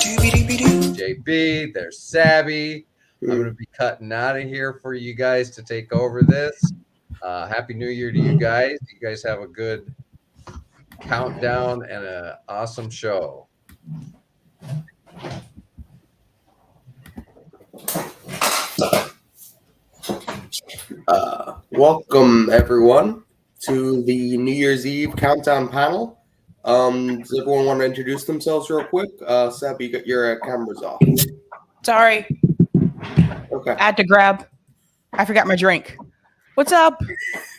JB, there's Sabby. I'm going to be cutting out of here for you guys to take over this. Happy New Year to you guys. You guys have a good countdown and an awesome show. Welcome everyone to the New Year's Eve countdown panel. Does everyone want to introduce themselves real quick? Sabby, you got your cameras off. Sorry. Okay. I had to grab. I forgot my drink. What's up?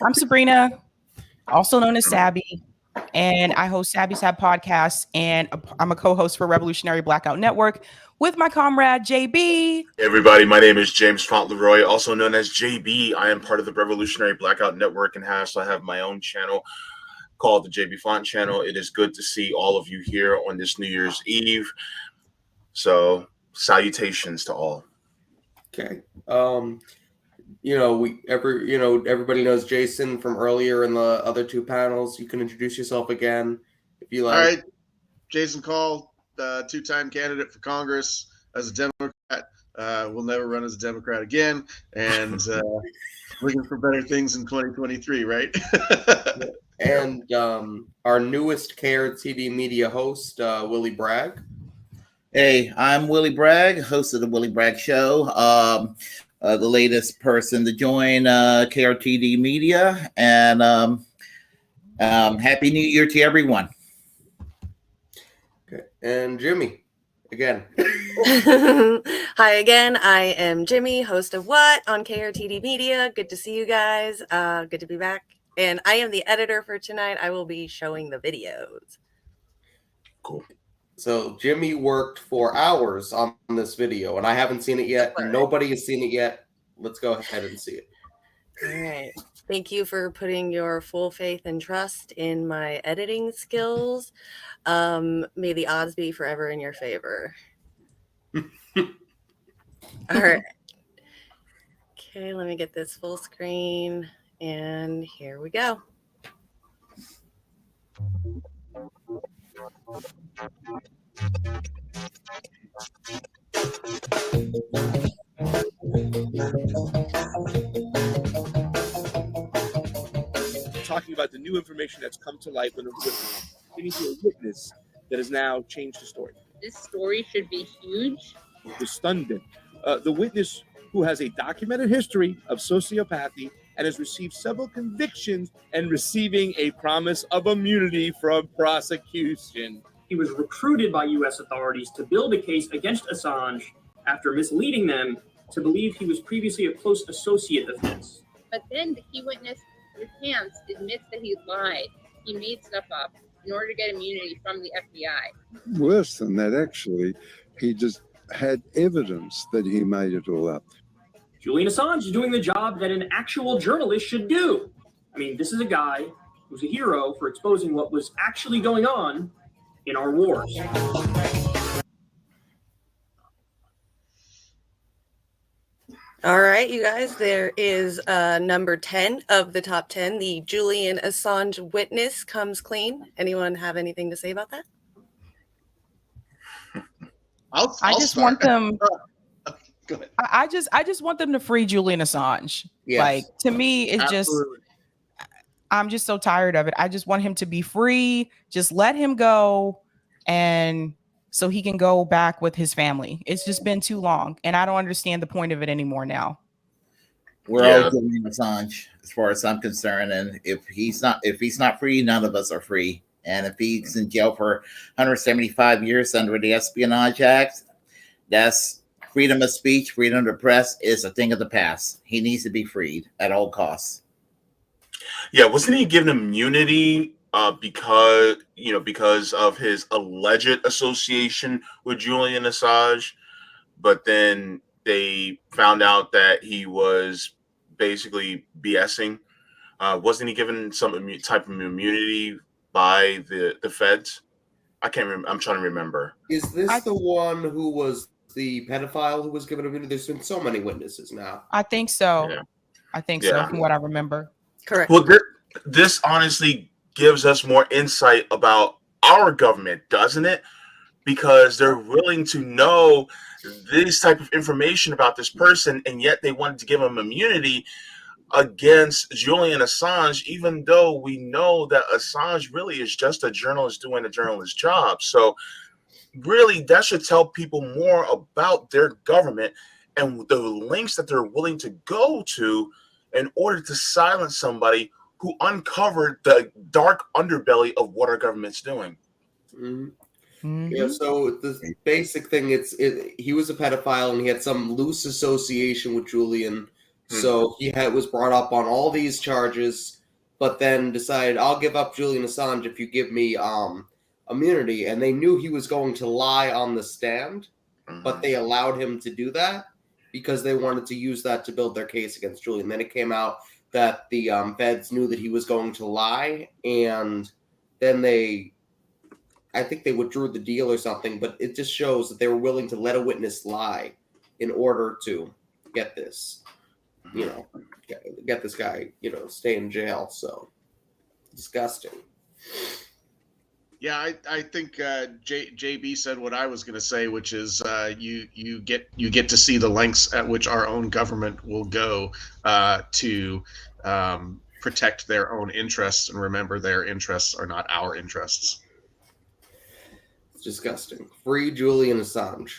I'm Sabrina, also known as Sabby, and I host Sabby Sab podcast, and I'm a co-host for Revolutionary Blackout Network with my comrade JB. Hey everybody, my name is James Fauntleroy, also known as JB. I am part of the Revolutionary Blackout Network and I have my own channel called the JB Font Channel. It is good to see all of you here on this New Year's Eve. So, salutations to all. Okay. Everybody knows Jason from earlier in the other two panels. You can introduce yourself again if you like. All right. Jason Call, two-time candidate for Congress as a Democrat. Will never run as a Democrat again. And looking for better things in 2023, right? And our newest CARE TV media host, Willie Bragg. Hey, I'm Willie Bragg, host of the Willie Bragg Show. The latest person to join KRTD Media, and Happy New Year to everyone. Okay, and Jimmy, again. Hi again, I am Jimmy, host of What on KRTD Media. Good to see you guys. Good to be back. And I am the editor for tonight. I will be showing the videos. Cool. So Jimmy worked for hours on this video, and I haven't seen it yet. Right. Nobody has seen it yet. Let's go ahead and see it. All right. Thank you for putting your full faith and trust in my editing skills. May the odds be forever in your favor. All right. Okay, let me get this full screen, and here we go. Talking about the new information that's come to light when getting to a witness that has now changed the story. This story should be huge. The stunned the witness who has a documented history of sociopathy and has received several convictions and receiving a promise of immunity from prosecution. He was recruited by U.S. authorities to build a case against Assange after misleading them to believe he was previously a close associate of his. But then the key witness, recants, admits that he lied. He made stuff up in order to get immunity from the FBI. Worse than that, actually, he just had evidence that he made it all up. Julian Assange is doing the job that an actual journalist should do. I mean, this is a guy who's a hero for exposing what was actually going on in our wars. All right, you guys, there is number 10 of the top 10. The Julian Assange witness comes clean. Anyone have anything to say about that? I just want them. Go ahead. I just want them to free Julian Assange. Yes. Like, to me, it's Absolutely. I'm just so tired of it. I just want him to be free. Just let him go, and so he can go back with his family. It's just been too long, and I don't understand the point of it anymore now. We're all Julian Assange, as far as I'm concerned, and if he's not free, none of us are free. And if he's in jail for 175 years under the Espionage Act, that's freedom of speech, freedom of the press is a thing of the past. He needs to be freed at all costs. Yeah, wasn't he given immunity because of his alleged association with Julian Assange? But then they found out that he was basically BSing. Wasn't he given some type of immunity by the feds? I can't remember. I'm trying to remember. Is this the one who was the pedophile who was given immunity? There's been so many witnesses now. I think so. Yeah. I think so, from what I remember. Correct. Well, this honestly gives us more insight about our government, doesn't it? because they're willing to know this type of information about this person, and yet they wanted to give him immunity against Julian Assange, even though we know that Assange really is just a journalist doing a journalist's job. So really, that should tell people more about their government and the lengths that they're willing to go to in order to silence somebody who uncovered the dark underbelly of what our government's doing. Yeah, so the basic thing, he was a pedophile and he had some loose association with Julian. So he was brought up on all these charges, but then decided, I'll give up Julian Assange if you give me immunity. And they knew he was going to lie on the stand, but they allowed him to do that because they wanted to use that to build their case against Julian. Then it came out that the feds knew that he was going to lie, and then I think they withdrew the deal or something, but it just shows that they were willing to let a witness lie in order to get this, get this guy, stay in jail. So disgusting. Yeah, I think JB said what I was going to say, which is you get to see the lengths at which our own government will go to protect their own interests, and remember, their interests are not our interests. It's disgusting. Free Julian Assange.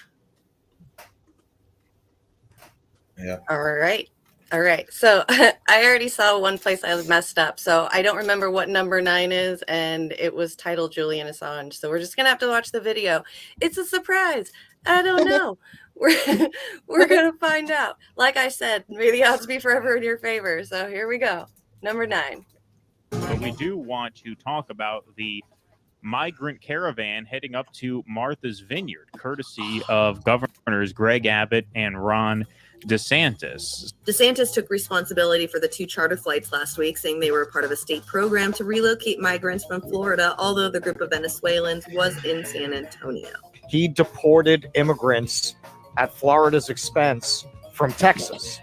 Yeah. All right. So I already saw one place I messed up. So I don't remember what number 9 is, and it was titled Julian Assange. So we're just gonna have to watch the video. It's a surprise. I don't know. We're gonna find out. Like I said, may the odds be forever in your favor. So here we go. Number 9. But we do want to talk about the migrant caravan heading up to Martha's Vineyard, courtesy of Governors Greg Abbott and Ron DeSantis. DeSantis took responsibility for the 2 charter flights last week, saying they were part of a state program to relocate migrants from Florida, although the group of Venezuelans was in San Antonio. He deported immigrants at Florida's expense from Texas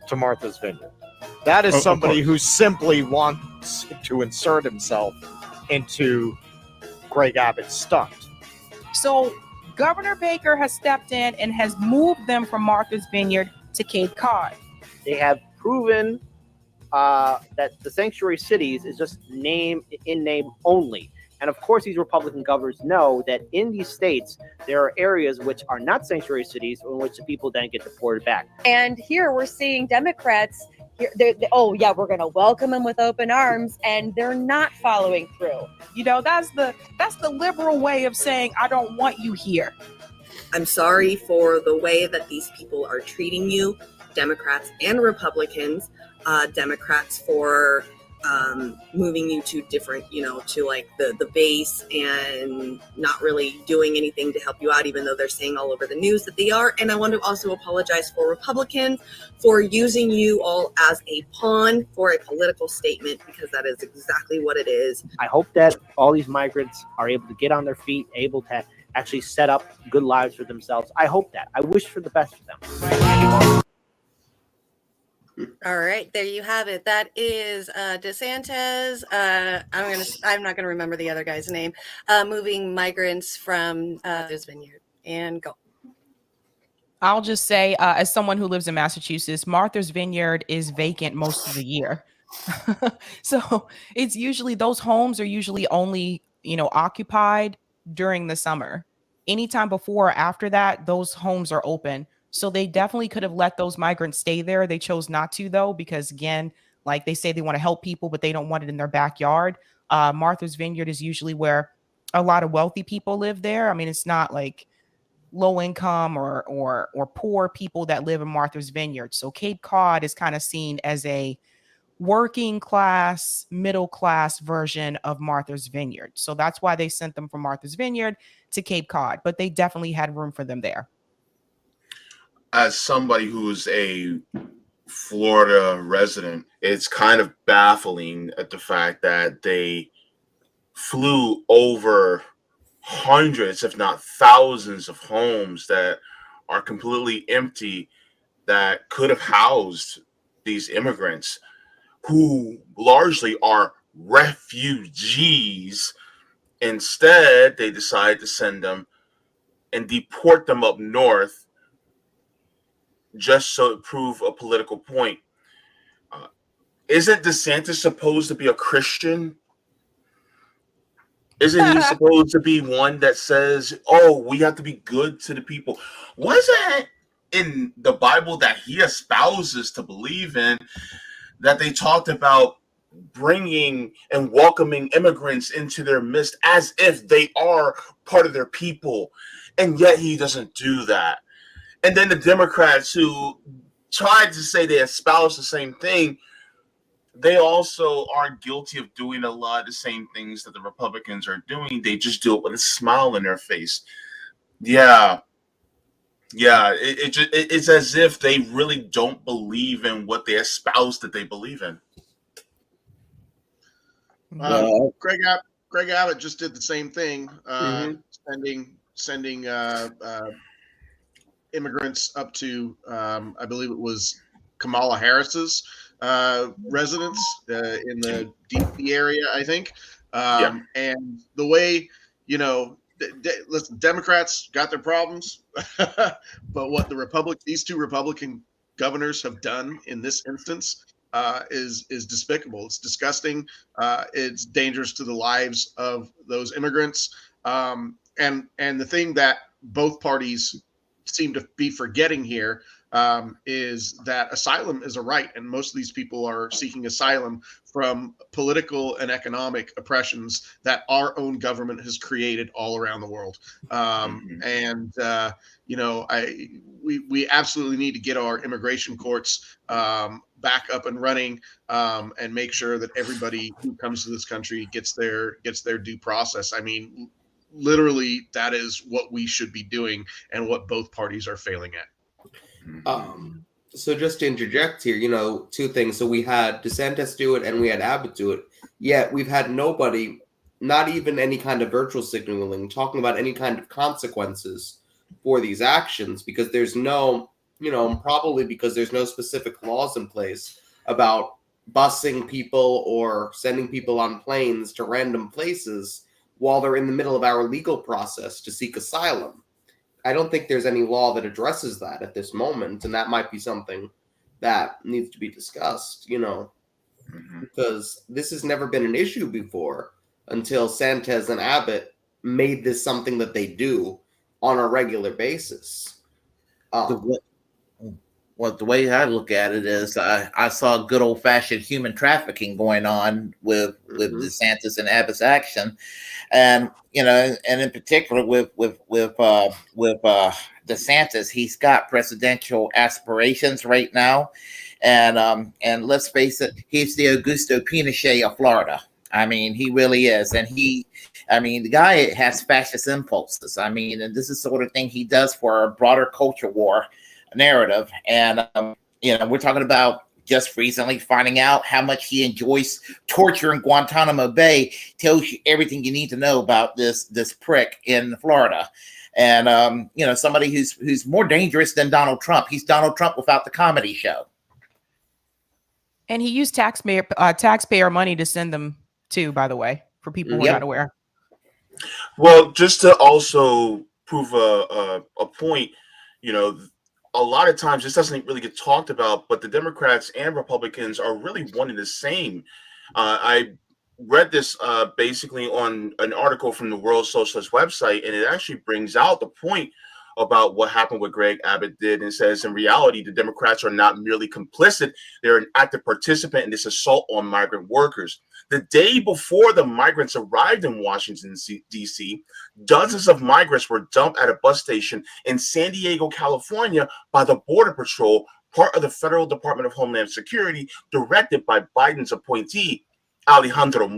to Martha's Vineyard. That is somebody who simply wants to insert himself into Greg Abbott's stunt. So Governor Baker has stepped in and has moved them from Martha's Vineyard to Cape Cod. They have proven that the sanctuary cities is just name only. And of course, these Republican governors know that in these states, there are areas which are not sanctuary cities in which the people then get deported back. And here we're seeing Democrats, oh yeah, we're going to welcome them with open arms, and they're not following through. That's the liberal way of saying, I don't want you here. I'm sorry for the way that these people are treating you, Democrats and Republicans. Democrats for moving you to different, to like the base and not really doing anything to help you out, even though they're saying all over the news that they are. And I want to also apologize for Republicans for using you all as a pawn for a political statement, because that is exactly what it is. I hope that all these migrants are able to get on their feet, able to actually set up good lives for themselves. I hope that. I wish for the best for them. All right, there you have it. That is DeSantis. I'm not gonna remember the other guy's name. Moving migrants from this vineyard, and go. I'll just say, as someone who lives in Massachusetts, Martha's Vineyard is vacant most of the year. So it's usually, those homes are usually only, occupied during the summer. Anytime before or after that, those homes are open. So they definitely could have let those migrants stay there. They chose not to, though, because again, like they say, they want to help people, but they don't want it in their backyard. Martha's Vineyard is usually where a lot of wealthy people live there. I mean, it's not like low income or poor people that live in Martha's Vineyard. So Cape Cod is kind of seen as a working class, middle class version of Martha's Vineyard. So that's why they sent them from Martha's Vineyard to Cape Cod, but they definitely had room for them there. As somebody who's a Florida resident, it's kind of baffling at the fact that they flew over hundreds, if not thousands, of homes that are completely empty that could have housed these immigrants who largely are refugees. Instead, they decided to send them and deport them up north just so to prove a political point. Isn't DeSantis supposed to be a Christian? Isn't he supposed to be one that says, oh, we have to be good to the people? Wasn't in the Bible that he espouses to believe in that they talked about bringing and welcoming immigrants into their midst as if they are part of their people? And yet he doesn't do that. And then the Democrats who tried to say they espouse the same thing, they also are guilty of doing a lot of the same things that the Republicans are doing. They just do it with a smile on their face. Yeah. It's as if they really don't believe in what they espouse that they believe in. Greg Abbott just did the same thing, sending immigrants up to, I believe it was Kamala Harris's residence in the DC area, I think. And the way, listen, Democrats got their problems, but what these two Republican governors have done in this instance is despicable. It's disgusting. It's dangerous to the lives of those immigrants. And the thing that both parties seem to be forgetting here is that asylum is a right, and most of these people are seeking asylum from political and economic oppressions that our own government has created all around the world. We absolutely need to get our immigration courts back up and running and make sure that everybody who comes to this country gets their due process. I mean, literally, that is what we should be doing, and what both parties are failing at. So just to interject here, two things. So we had DeSantis do it and we had Abbott do it. Yet we've had nobody, not even any kind of virtual signaling, talking about any kind of consequences for these actions, because there's no, probably because there's no specific laws in place about busing people or sending people on planes to random places while they're in the middle of our legal process to seek asylum. I don't think there's any law that addresses that at this moment, and that might be something that needs to be discussed, because this has never been an issue before until Santos and Abbott made this something that they do on a regular basis. The way I look at it is I saw good old-fashioned human trafficking going on with DeSantis and Abbott's action. And and in particular with DeSantis, he's got presidential aspirations right now, and let's face it, he's the Augusto Pinochet of Florida. I mean, he really is, and the guy has fascist impulses. I mean, and this is the sort of thing he does for a broader culture war narrative, and we're talking about just recently finding out how much he enjoys torture in Guantanamo Bay. Tells you everything you need to know about this prick in Florida. And somebody who's more dangerous than Donald Trump. He's Donald Trump without the comedy show. And he used taxpayer money to send them too, by the way, for people who are not aware. Well, just to also prove a point, a lot of times this doesn't really get talked about, but the Democrats and Republicans are really one and the same. I read this basically on an article from the World Socialist website, and it actually brings out the point about what happened, what Greg Abbott did, and says in reality, the Democrats are not merely complicit, they're an active participant in this assault on migrant workers. The day before the migrants arrived in Washington, D.C., dozens of migrants were dumped at a bus station in San Diego, California by the Border Patrol, part of the Federal Department of Homeland Security, directed by Biden's appointee, Alejandro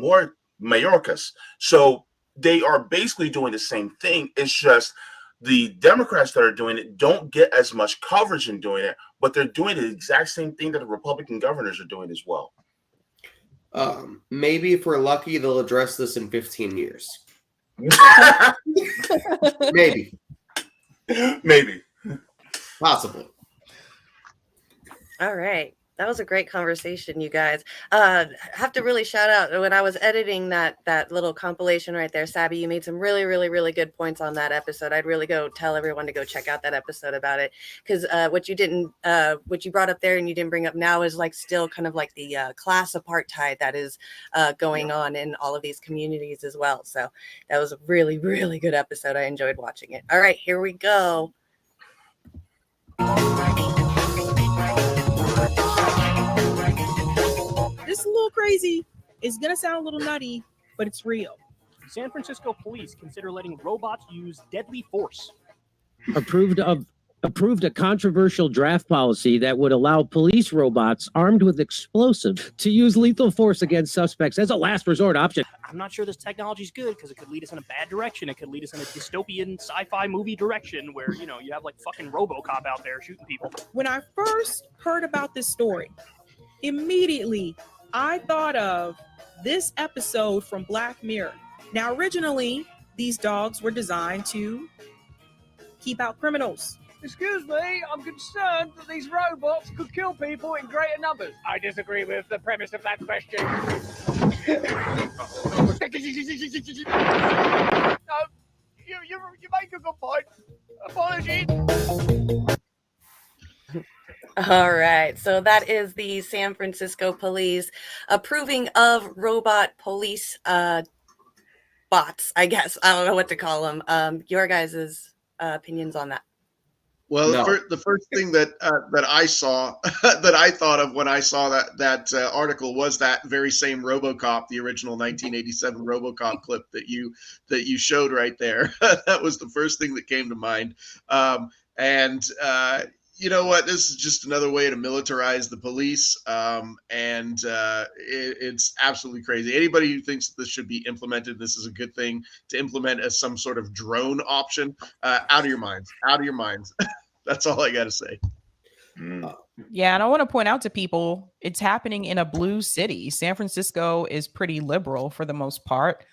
Mayorkas. So they are basically doing the same thing. It's just the Democrats that are doing it don't get as much coverage in doing it, but they're doing the exact same thing that the Republican governors are doing as well. Maybe if we're lucky, they'll address this in 15 years. Maybe. Maybe. Possibly. All right. That was a great conversation, you guys. Have to really shout out when I was editing that little compilation right there, Sabby. You made some really, really, really good points on that episode. I'd really go tell everyone to go check out that episode about it, because what you brought up there and you didn't bring up now is like still kind of like the class apartheid that is going on in all of these communities as well. So that was a really, really good episode. I enjoyed watching it. All right, here we go. This is a little crazy. It's gonna sound a little nutty, but it's real. San Francisco police consider letting robots use deadly force. Approved a controversial draft policy that would allow police robots armed with explosives to use lethal force against suspects as a last resort option. I'm not sure this technology is good because it could lead us in a bad direction. It could lead us in a dystopian sci-fi movie direction where, you know, you have like fucking RoboCop out there shooting people. When I first heard about this story, immediately I thought of this episode from Black Mirror. Now, originally, these dogs were designed to keep out criminals. Excuse me, I'm concerned that these robots could kill people in greater numbers. I disagree with the premise of that question. You make a good point. Apologies. All right, so that is the San Francisco police approving of robot police bots, I guess. I don't know what to call them. Your guys' opinions on that? Well, the first thing that I saw, that I thought of when I saw that article was that very same RoboCop, the original 1987 RoboCop clip that you showed right there. That was the first thing that came to mind. You know what? This is just another way to militarize the police, it's absolutely crazy. Anybody who thinks that this should be implemented, this is a good thing to implement as some sort of drone option. Out of your minds. Out of your minds. That's all I got to say. Yeah, and I want to point out to people, it's happening in a blue city. San Francisco is pretty liberal for the most part.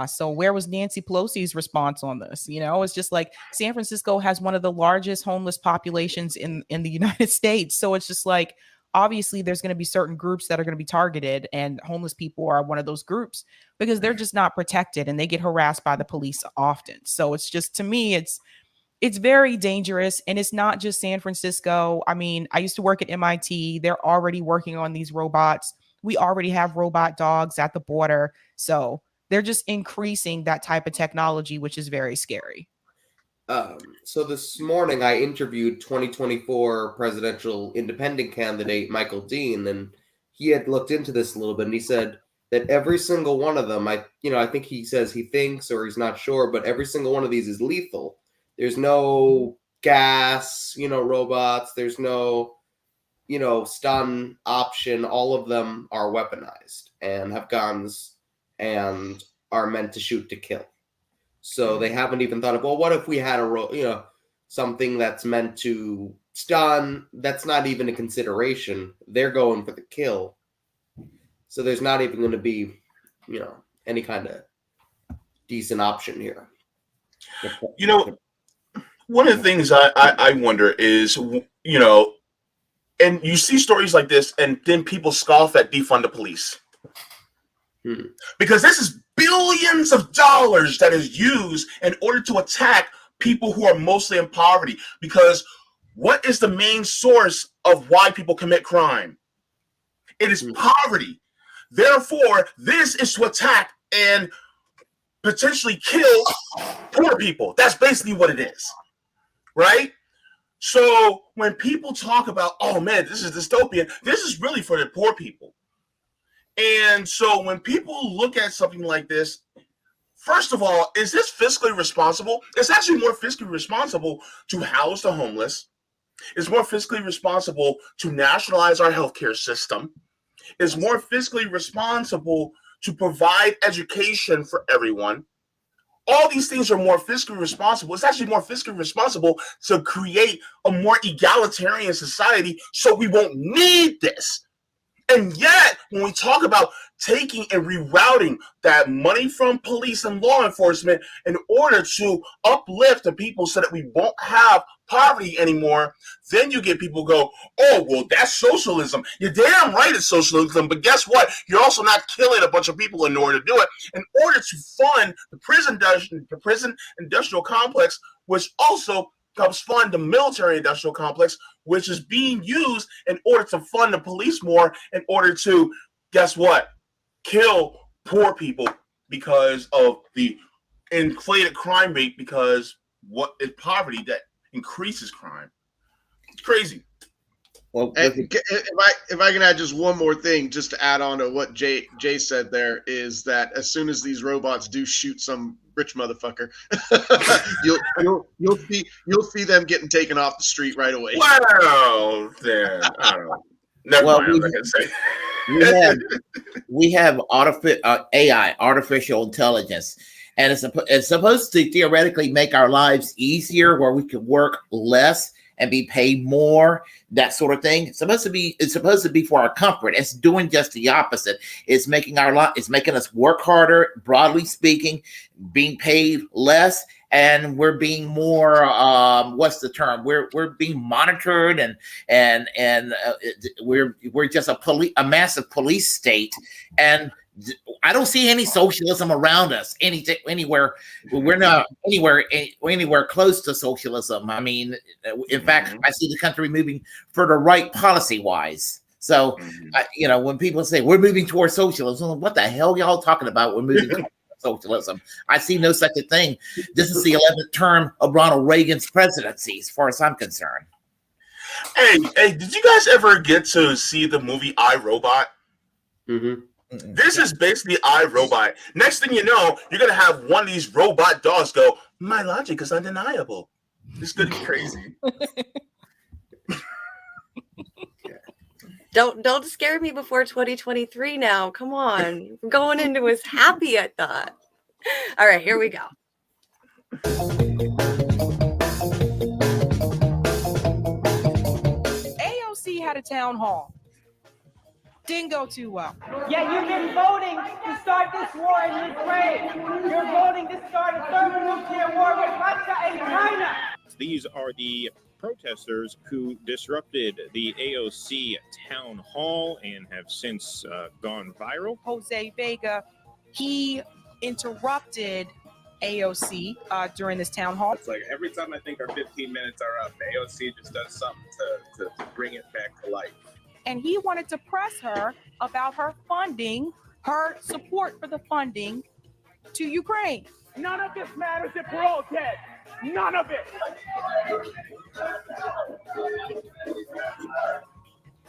So where was Nancy Pelosi's response on this? You know, it's just like San Francisco has one of the largest homeless populations in the United States. So it's just like, obviously there's going to be certain groups that are going to be targeted, and homeless people are one of those groups because they're just not protected and they get harassed by the police often. So it's just, to me, it's very dangerous. And it's not just San Francisco. I mean, I used to work at MIT. They're already working on these robots. We already have robot dogs at the border. So they're just increasing that type of technology, which is very scary. So this morning I interviewed 2024 presidential independent candidate Michael Dean, and he had looked into this a little bit, and he said that every single one of them, I think he says he thinks, or he's not sure, but every single one of these is lethal. There's no gas, robots. There's no, stun option. All of them are weaponized and have guns and are meant to shoot to kill. So they haven't even thought of, well, what if we had something that's meant to stun? That's not even a consideration. They're going for the kill. So there's not even going to be, any kind of decent option here. One of the things I wonder is, and you see stories like this, and then people scoff at defund the police. Because this is billions of dollars that is used in order to attack people who are mostly in poverty. Because what is the main source of why people commit crime? It is poverty. Therefore, this is to attack and potentially kill poor people. That's basically what it is. Right? So when people talk about, oh man, this is dystopian, this is really for the poor people. And so when people look at something like this, first of all, is this fiscally responsible? It's actually more fiscally responsible to house the homeless. It's more fiscally responsible to nationalize our healthcare system. It's more fiscally responsible to provide education for everyone. All these things are more fiscally responsible. It's actually more fiscally responsible to create a more egalitarian society so we won't need this. And yet, when we talk about taking and rerouting that money from police and law enforcement in order to uplift the people so that we won't have poverty anymore, then you get people go, oh, well, that's socialism. You're damn right it's socialism, but guess what? You're also not killing a bunch of people in order to do it. In order to fund the prison industrial complex, which also helps fund the military industrial complex, which is being used in order to fund the police more, in order to, guess what, kill poor people because of the inflated crime rate, because what is poverty that increases crime. It's crazy. Well, if I can add just one more thing, just to add on to what Jay said, there is that as soon as these robots do shoot some rich motherfucker, you'll see them getting taken off the street right away. Wow, then I don't know. Never mind. I'm not gonna say. we have AI, artificial intelligence, and it's supposed to theoretically make our lives easier, where we can work less and be paid more, that sort of thing. It's supposed to be for our comfort. It's doing just the opposite. It's making us work harder, broadly speaking, being paid less, and we're being more what's the term? We're being monitored, and we're just a massive police state, and I don't see any socialism around us anywhere. We're not anywhere close to socialism. I mean, in fact, I see the country moving further right policy-wise. So, when people say we're moving towards socialism, what the hell y'all talking about? We're moving towards socialism. I see no such a thing. This is the 11th term of Ronald Reagan's presidency, as far as I'm concerned. Hey, did you guys ever get to see the movie I, Robot? Mm-hmm. This is basically iRobot. Next thing you know, you're going to have one of these robot dogs go, my logic is undeniable. It's going to be crazy. Don't scare me before 2023 now. Come on. We're going into his happy, I thought. All right, here we go. AOC had a town hall. Didn't go too well. Yeah, you've been voting to start this war in Ukraine. You're voting to start a thermonuclear war with Russia and China. These are the protesters who disrupted the AOC town hall and have since gone viral. Jose Vega, he interrupted AOC during this town hall. It's like every time I think our 15 minutes are up, AOC just does something to bring it back to life. And he wanted to press her about her funding, her support for the funding to Ukraine. None of this matters if we're all dead. None of it.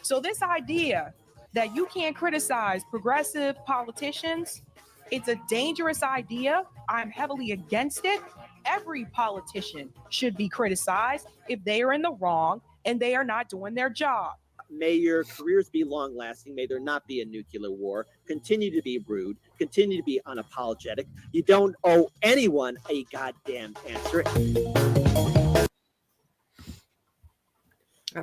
So this idea that you can't criticize progressive politicians, it's a dangerous idea. I'm heavily against it. Every politician should be criticized if they are in the wrong and they are not doing their job. May your careers be long lasting. May there not be a nuclear war. Continue to be rude. Continue to be unapologetic. You don't owe anyone a goddamn answer.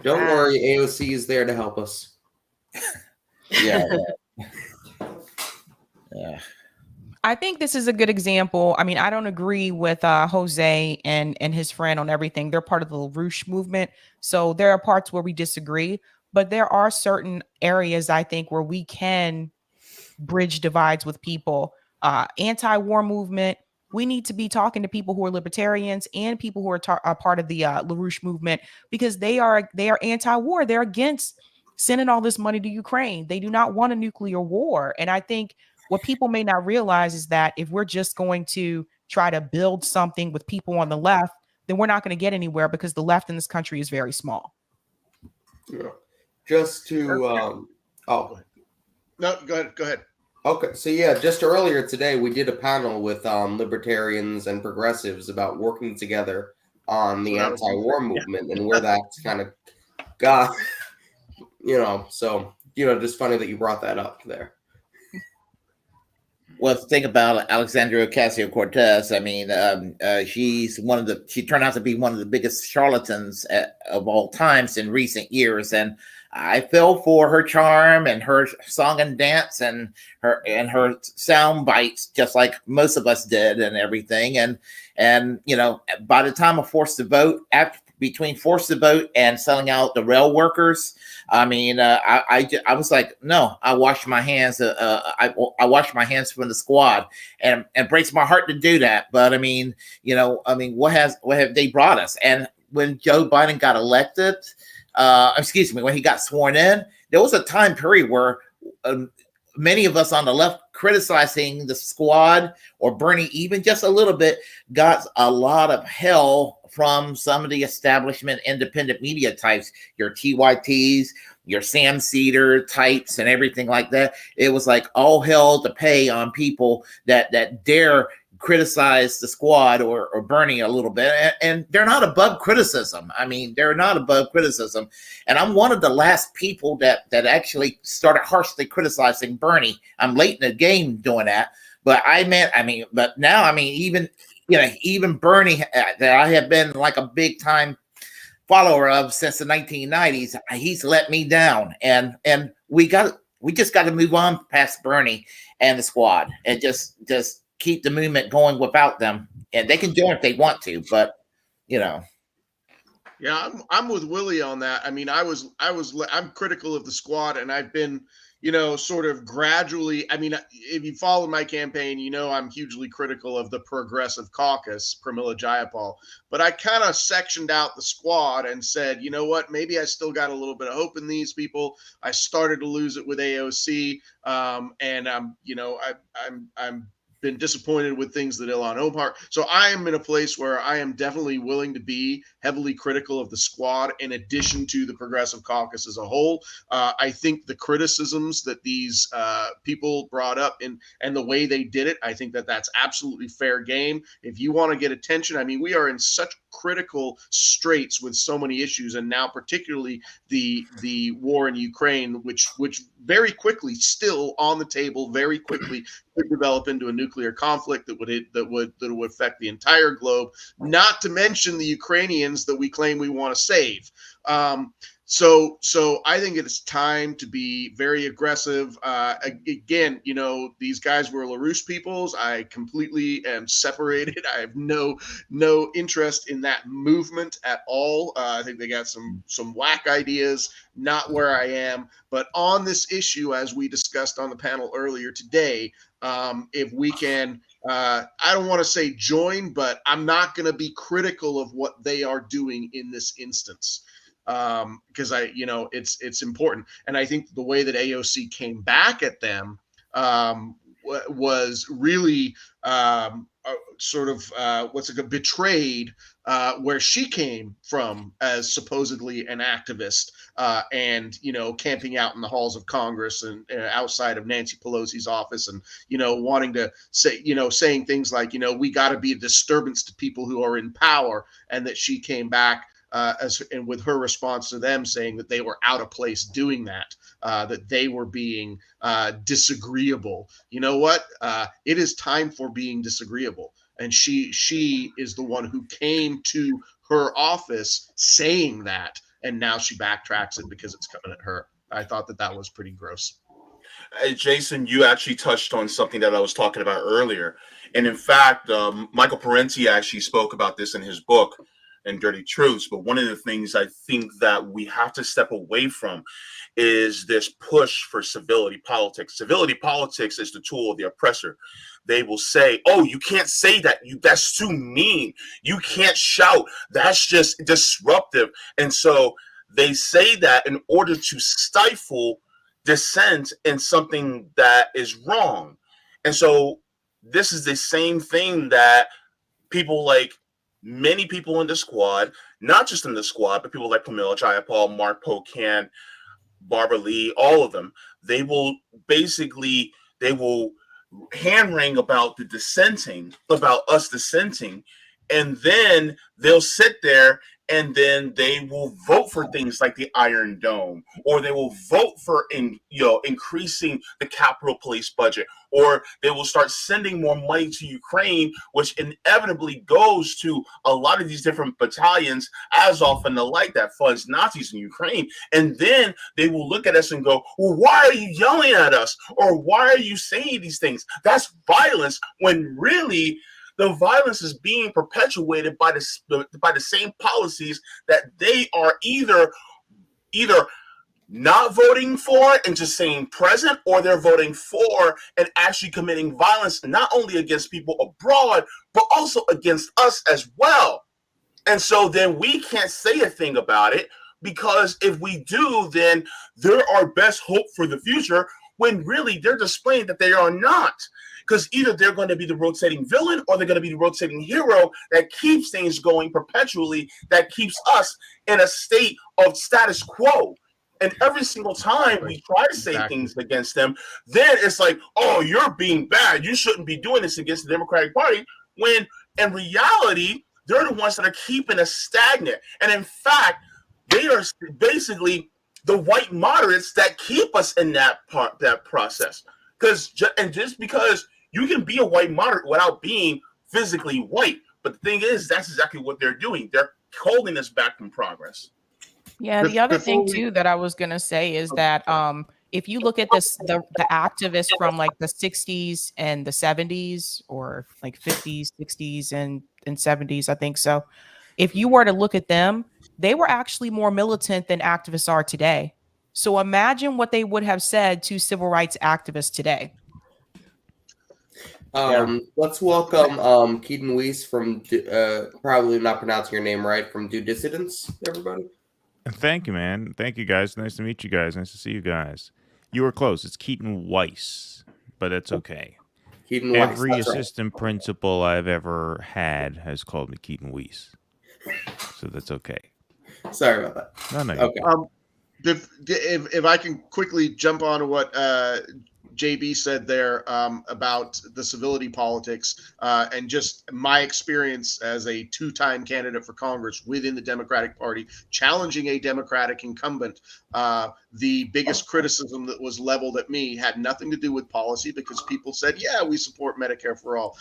Don't worry, AOC is there to help us. Yeah. I think this is a good example. I mean, I don't agree with Jose and his friend on everything. They're part of the LaRouche movement. So there are parts where we disagree. But there are certain areas, I think, where we can bridge divides with people. Anti-war movement, we need to be talking to people who are libertarians and people who are part of the LaRouche movement, because they are anti-war. They're against sending all this money to Ukraine. They do not want a nuclear war. And I think what people may not realize is that if we're just going to try to build something with people on the left, then we're not going to get anywhere, because the left in this country is very small. Yeah. Just to no, go ahead. Okay, so yeah, just earlier today we did a panel with libertarians and progressives about working together on the anti-war movement and where that's kind of got, so just funny that you brought that up there. Well, think about Alexandria Ocasio-Cortez. I mean, she turned out to be one of the biggest charlatans of all times in recent years. And I fell for her charm and her song and dance and her sound bites, just like most of us did and everything. And you know, by the time of Forced to Vote, between Forced to Vote and selling out the rail workers, I mean, I was like, no, I wash my hands. I wash my hands from the squad, and it breaks my heart to do that. But I mean, you know, I mean, what have they brought us? And when Joe Biden got elected, when he got sworn in, there was a time period where many of us on the left criticizing the squad or Bernie, even just a little bit, got a lot of hell from some of the establishment independent media types, your TYTs, your Sam Cedar types and everything like that. It was like all hell to pay on people that dare criticize the squad or Bernie a little bit, and they're not above criticism. I mean, they're not above criticism. And I'm one of the last people that actually started harshly criticizing Bernie. I'm late in the game doing that, but but now, even, you know, even Bernie, that I have been like a big time follower of since the 1990s, he's let me down, and we just got to move on past Bernie and the squad and just keep the movement going without them. And they can join if they want to, but you know. Yeah, I'm with Willie on that. I mean, I'm critical of the squad, and I've been, you know, sort of gradually. I mean, if you followed my campaign, you know I'm hugely critical of the Progressive Caucus, Pramila Jayapal. But I kind of sectioned out the squad and said, you know what, maybe I still got a little bit of hope in these people. I started to lose it with AOC, and I'm been disappointed with things that Ilhan Omar. So I am in a place where I am definitely willing to be heavily critical of the squad in addition to the Progressive Caucus as a whole. I think the criticisms that these people brought up and the way they did it, I think that that's absolutely fair game. If you want to get attention, I mean, we are in such critical straits with so many issues, and now particularly the war in Ukraine, which very quickly, still on the table, very quickly could develop into a nuclear conflict that would affect the entire globe. Not to mention the Ukrainians that we claim we want to save. So I think it is time to be very aggressive. Again, you know, these guys were LaRouche peoples. I completely am separated. I have no interest in that movement at all. I think they got some whack ideas, not where I am. But on this issue, as we discussed on the panel earlier today, if we can, I don't want to say join, but I'm not going to be critical of what they are doing in this instance. Because it's important. And I think the way that AOC came back at them was really betrayed where she came from as supposedly an activist and, you know, camping out in the halls of Congress and outside of Nancy Pelosi's office and, you know, wanting to say, you know, saying things like, you know, we got to be a disturbance to people who are in power, and that she came back and with her response to them saying that they were out of place doing that, that they were being disagreeable. You know what? It is time for being disagreeable. And she is the one who came to her office saying that, and now she backtracks it because it's coming at her. I thought that was pretty gross. Jason, you actually touched on something that I was talking about earlier. And in fact, Michael Parenti actually spoke about this in his book, and Dirty Truths. But one of the things I think that we have to step away from is this push for civility politics. Civility politics is the tool of the oppressor. They will say, oh, you can't say that. That's too mean. You can't shout. That's just disruptive. And so they say that in order to stifle dissent in something that is wrong. And so this is the same thing that many people in the squad, not just in the squad, but people like Pramila Jayapal, Mark Pocan, Barbara Lee, all of them, they will hand wring about about us dissenting, and then they'll sit there and then they will vote for things like the Iron Dome, or they will vote for increasing the Capitol Police budget, or they will start sending more money to Ukraine, which inevitably goes to a lot of these different battalions, as often the like that funds Nazis in Ukraine. And then they will look at us and go, well, why are you yelling at us? Or why are you saying these things? That's violence, when really the violence is being perpetuated by the same policies that they are either not voting for and just saying present, or they're voting for and actually committing violence not only against people abroad, but also against us as well. And so then we can't say a thing about it, because if we do, then they're our best hope for the future, when really they're displaying that they are not. Because either they're going to be the rotating villain, or they're going to be the rotating hero that keeps things going perpetually, that keeps us in a state of status quo. And every single time we try to say things against them, then it's like, oh, you're being bad. You shouldn't be doing this against the Democratic Party. When in reality, they're the ones that are keeping us stagnant. And in fact, they are basically the white moderates that keep us in that process. Just because you can be a white moderate without being physically white. But the thing is, that's exactly what they're doing. They're holding us back from progress. Yeah, the other thing too that I was gonna say is that if you look at the activists from like the 60s and the 70s, or like 50s, 60s, and 70s, I think so. If you were to look at them, they were actually more militant than activists are today. So imagine what they would have said to civil rights activists today. Let's welcome Keaton Weiss from probably not pronouncing your name right, from Diva'sDoodles, everybody. Thank you, man. Thank you, guys. Nice to meet you guys. Nice to see you guys. You were close. It's Keaton Weiss, but it's okay. Keaton Weiss. Every assistant principal I've ever had has called me Keaton Weiss, so that's okay. Sorry about that. No. Okay. If I can quickly jump on to what JB said there about the civility politics and just my experience as a two-time candidate for Congress within the Democratic Party, challenging a Democratic incumbent. The biggest criticism that was leveled at me had nothing to do with policy, because people said, yeah, we support Medicare for all.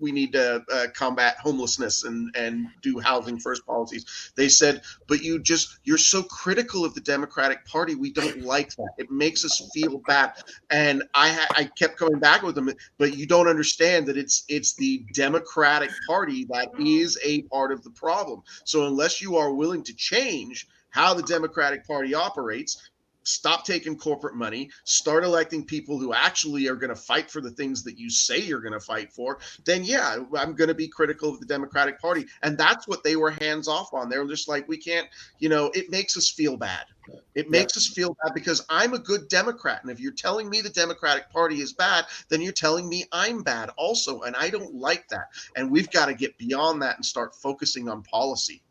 We need to combat homelessness and do housing first policies. They said, but you're so critical of the Democratic Party. We don't like that. It makes us feel bad. And I kept coming back with them, but you don't understand that it's the Democratic Party that is a part of the problem. So unless you are willing to change how the Democratic Party operates, stop taking corporate money, start electing people who actually are going to fight for the things that you say you're going to fight for, then yeah, I'm going to be critical of the Democratic Party. And that's what they were hands off on. They're just like, we can't, it makes us feel bad. It makes us feel bad because I'm a good Democrat. And if you're telling me the Democratic Party is bad, then you're telling me I'm bad also. And I don't like that. And we've got to get beyond that and start focusing on policy.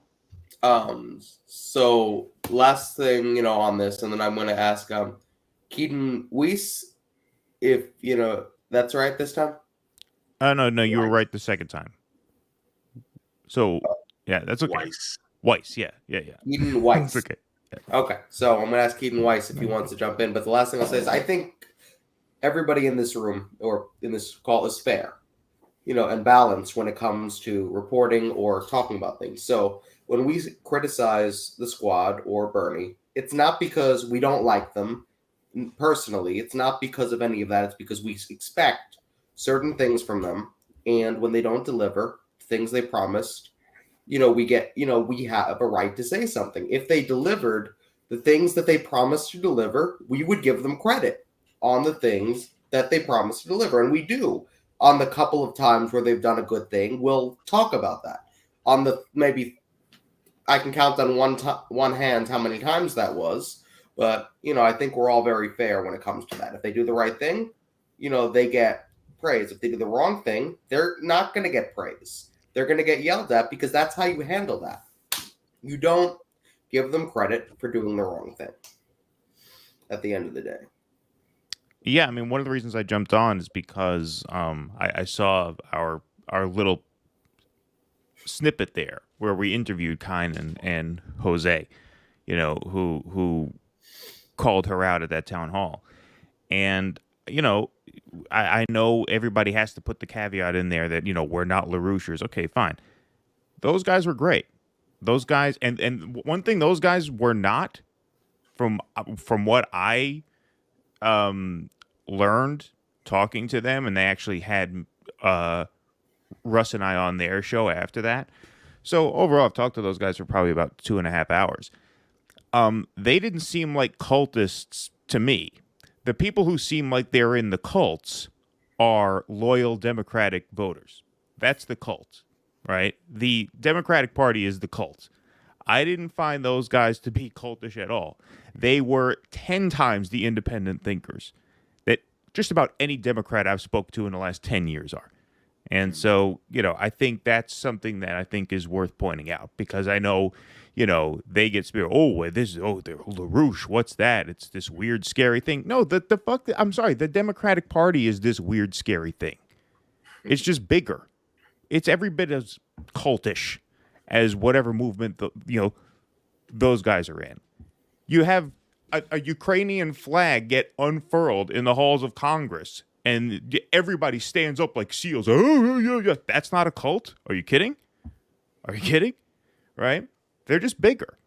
So last thing, on this, and then I'm going to ask Keaton Weiss if, that's right this time? No, you were right the second time. So, yeah, that's okay. Weiss, yeah. Keaton Weiss. Okay. Yeah. Okay, so I'm going to ask Keaton Weiss if he wants to jump in, but the last thing I'll say is I think everybody in this room or in this call is fair, and balanced when it comes to reporting or talking about things. So when we criticize the squad or Bernie, it's not because we don't like them personally. It's not because of any of that. It's because we expect certain things from them. And when they don't deliver things they promised, we have a right to say something. If they delivered the things that they promised to deliver, we would give them credit on the things that they promised to deliver. And we do. On the couple of times where they've done a good thing, we'll talk about that. On the maybe I can count on one hand how many times that was, but I think we're all very fair when it comes to that. If they do the right thing, they get praise. If they do the wrong thing, they're not going to get praise. They're going to get yelled at because that's how you handle that. You don't give them credit for doing the wrong thing at the end of the day. Yeah, I mean, one of the reasons I jumped on is because I saw our little snippet there where we interviewed Kynan and Jose, you know, who called her out at that town hall. And, you know, I know everybody has to put the caveat in there that, you know, we're not LaRouches. Okay, fine. Those guys were great. Those guys, and one thing those guys were not, from what I learned talking to them, and they actually had Russ and I on their show after that. So overall, I've talked to those guys for probably about 2.5 hours. They didn't seem like cultists to me. The people who seem like they're in the cults are loyal Democratic voters. That's the cult, right? The Democratic Party is the cult. I didn't find those guys to be cultish at all. They were 10 times the independent thinkers that just about any Democrat I've spoke to in the last 10 years are. And so, you know, I think that's something that I think is worth pointing out, because I know, you know, they get spirit. They're LaRouche. What's that? It's this weird, scary thing. No, I'm sorry. The Democratic Party is this weird, scary thing. It's just bigger. It's every bit as cultish as whatever movement, those guys are in. You have a Ukrainian flag get unfurled in the halls of Congress, and everybody stands up like seals. Oh, yeah. That's not a cult. Are you kidding? Right? They're just bigger.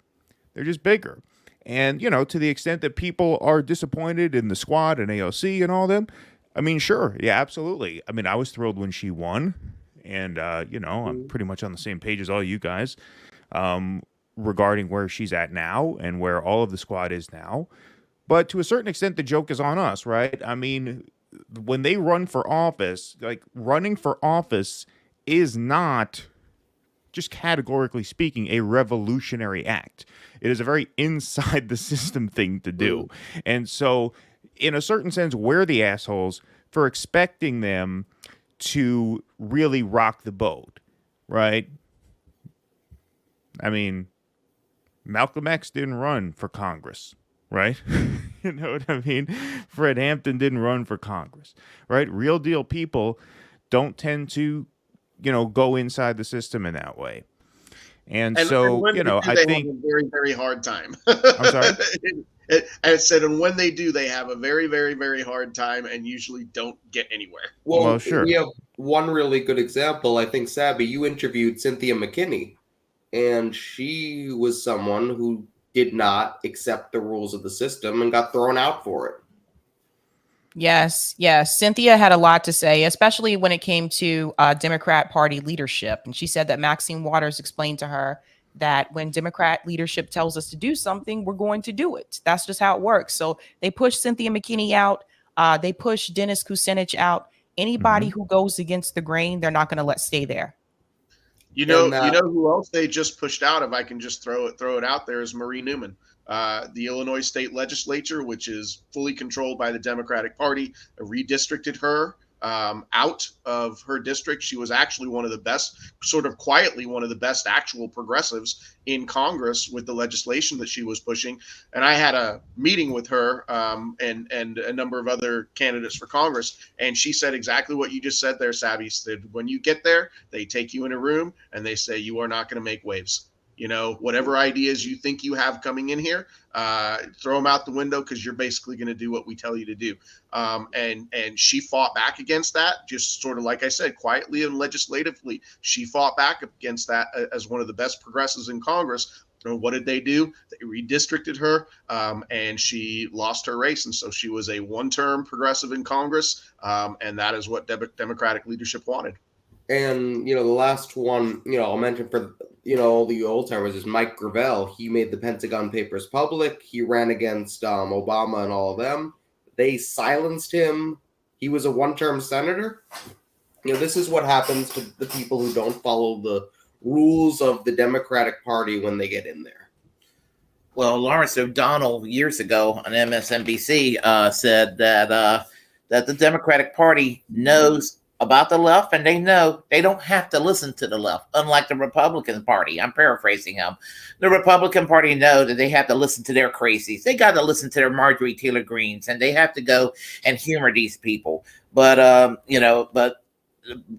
And, you know, to the extent that people are disappointed in the squad and AOC and all them, I mean, sure. Yeah, absolutely. I mean, I was thrilled when she won. And, you know, I'm pretty much on the same page as all you guys regarding where she's at now and where all of the squad is now. But to a certain extent, the joke is on us, right? I mean, when they run for office, like, running for office is not, just categorically speaking, a revolutionary act. It is a very inside the system thing to do. And so, in a certain sense, we're the assholes for expecting them to really rock the boat, right? I mean, Malcolm X didn't run for Congress, right? You know what I mean? Fred Hampton didn't run for Congress, right? Real deal people don't tend to, you know, go inside the system in that way. And so, you know, I think have a very, very hard time. I'm sorry. I said, and when they do, they have a very, very, very hard time and usually don't get anywhere. Well, sure. We have one really good example. I think, Sabby, you interviewed Cynthia McKinney, and she was someone who did not accept the rules of the system and got thrown out for it. Yes. Cynthia had a lot to say, especially when it came to Democrat Party leadership. And she said that Maxine Waters explained to her that when Democrat leadership tells us to do something, we're going to do it. That's just how it works. So they pushed Cynthia McKinney out. They pushed Dennis Kucinich out. Anybody who goes against the grain, they're not going to let stay there. You know who else they just pushed out, if I can just throw it out there, is Marie Newman. The Illinois state legislature, which is fully controlled by the Democratic Party, redistricted her out of her district. She was actually one of the best, sort of quietly, one of the best actual progressives in Congress with the legislation that she was pushing. And I had a meeting with her and a number of other candidates for Congress. And she said exactly what you just said there, Sabby. Said, when you get there, they take you in a room and they say, you are not going to make waves. You know, whatever ideas you think you have coming in here, throw them out the window, because you're basically going to do what we tell you to do. And she fought back against that, just sort of like I said, quietly and legislatively. She fought back against that as one of the best progressives in Congress. And what did they do? They redistricted her, and she lost her race. And so she was a one-term progressive in Congress, and that is what Democratic leadership wanted. And, you know, the last one, you know, I'll mention for, you know, all the old timers is Mike Gravel. He made the Pentagon Papers public. He ran against Obama and all of them. They silenced him. He was a one-term senator. You know, this is what happens to the people who don't follow the rules of the Democratic Party when they get in there. Well, Lawrence O'Donnell years ago on MSNBC said that the Democratic Party knows about the left, and they know they don't have to listen to the left, unlike the Republican Party. I'm paraphrasing him. The Republican Party know that they have to listen to their crazies. They got to listen to their Marjorie Taylor Greens, and they have to go and humor these people. But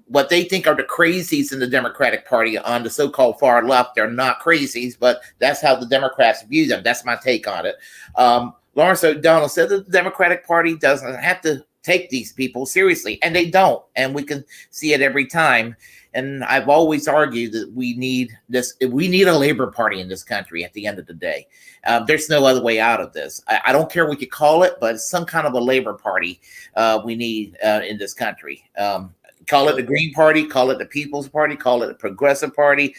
what they think are the crazies in the Democratic Party on the so-called far left. They're not crazies, but that's how the Democrats view them. That's my take on it. Lawrence O'Donnell said that the Democratic Party doesn't have to take these people seriously, and they don't. And we can see it every time. And I've always argued that we need this. We need a labor party in this country at the end of the day. There's no other way out of this. I don't care what you call it, but it's some kind of a labor party we need in this country. Call it the Green Party, call it the People's Party, call it the Progressive Party.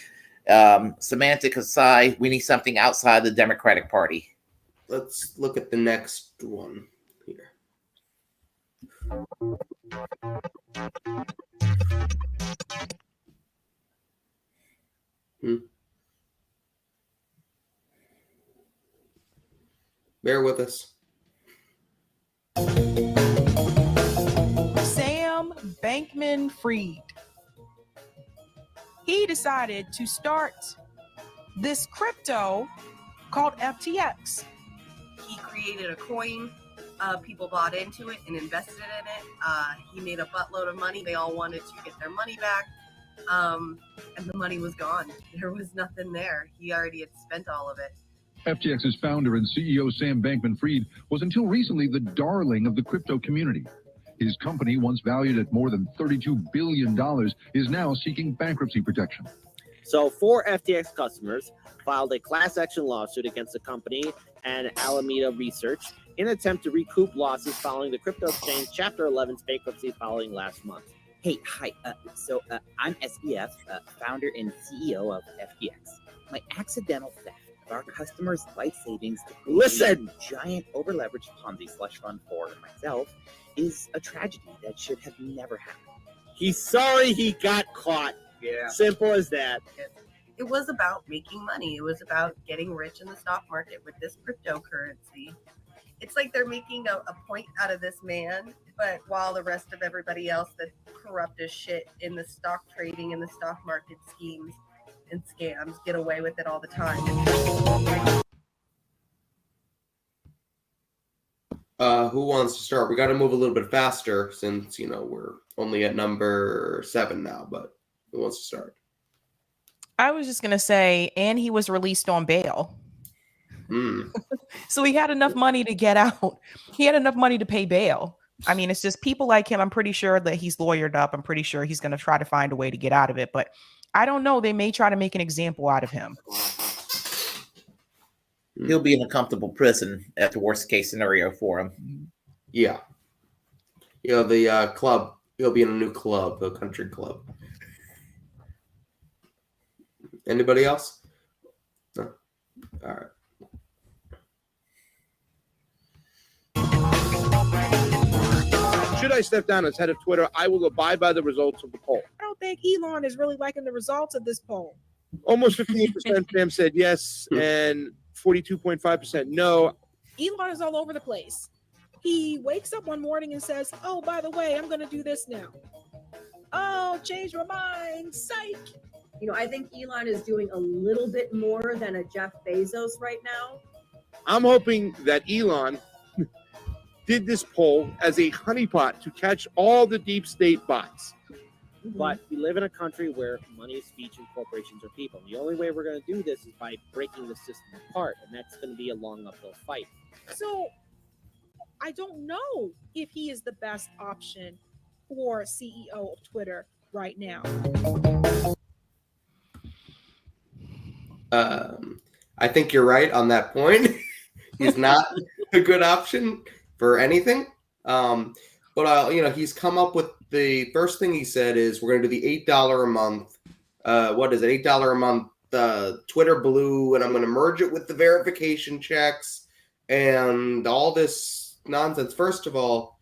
Semantic aside, we need something outside the Democratic Party. Let's look at the next one here. Bear with us. Sam Bankman-Fried. He decided to start this crypto called FTX. He created a coin. People bought into it and invested in it. He made a buttload of money. They all wanted to get their money back. And the money was gone. There was nothing there. He already had spent all of it. FTX's founder and CEO Sam Bankman-Fried was until recently the darling of the crypto community. His company, once valued at more than $32 billion, is now seeking bankruptcy protection. So 4 FTX customers filed a class action lawsuit against the company and Alameda Research in an attempt to recoup losses following the crypto exchange Chapter 11's bankruptcy following last month. Hey, hi. I'm SBF, founder and CEO of FTX. My accidental theft of our customers' life savings to create a giant over-leveraged Ponzi slush fund for myself is a tragedy that should have never happened. He's sorry he got caught. Yeah. Simple as that. It was about making money. It was about getting rich in the stock market with this cryptocurrency. It's like they're making a point out of this man, but while the rest of everybody else that's corrupt as shit in the stock trading and the stock market schemes and scams get away with it all the time. Who wants to start? We got to move a little bit faster since, we're only at number 7 now, but who wants to start? I was just going to say, and he was released on bail. So he had enough money to get out. He had enough money to pay bail. I mean, it's just people like him. I'm pretty sure that he's lawyered up. I'm pretty sure he's going to try to find a way to get out of it. But I don't know. They may try to make an example out of him. He'll be in a comfortable prison at the worst case scenario for him. Yeah. The club. He'll be in a new club, a country club. Anybody else? No. All right. Should I step down as head of Twitter? I will abide by the results of the poll. I don't think Elon is really liking the results of this poll. Almost 58% fam said yes, and 42.5% no. Elon is all over the place. He wakes up one morning and says, oh, by the way, I'm going to do this now. Oh, change my mind. Psych. I think Elon is doing a little bit more than a Jeff Bezos right now. I'm hoping that Elon did this poll as a honeypot to catch all the deep state bots. But we live in a country where money is speech and corporations are people. The only way we're going to do this is by breaking the system apart, and that's going to be a long uphill fight. So I don't know if he is the best option for CEO of Twitter right now. I think you're right on that point. He's not a good option for anything. But he's come up with the first thing he said is we're going to do the $8 a month. What is it? $8 a month Twitter Blue, and I'm going to merge it with the verification checks and all this nonsense. First of all,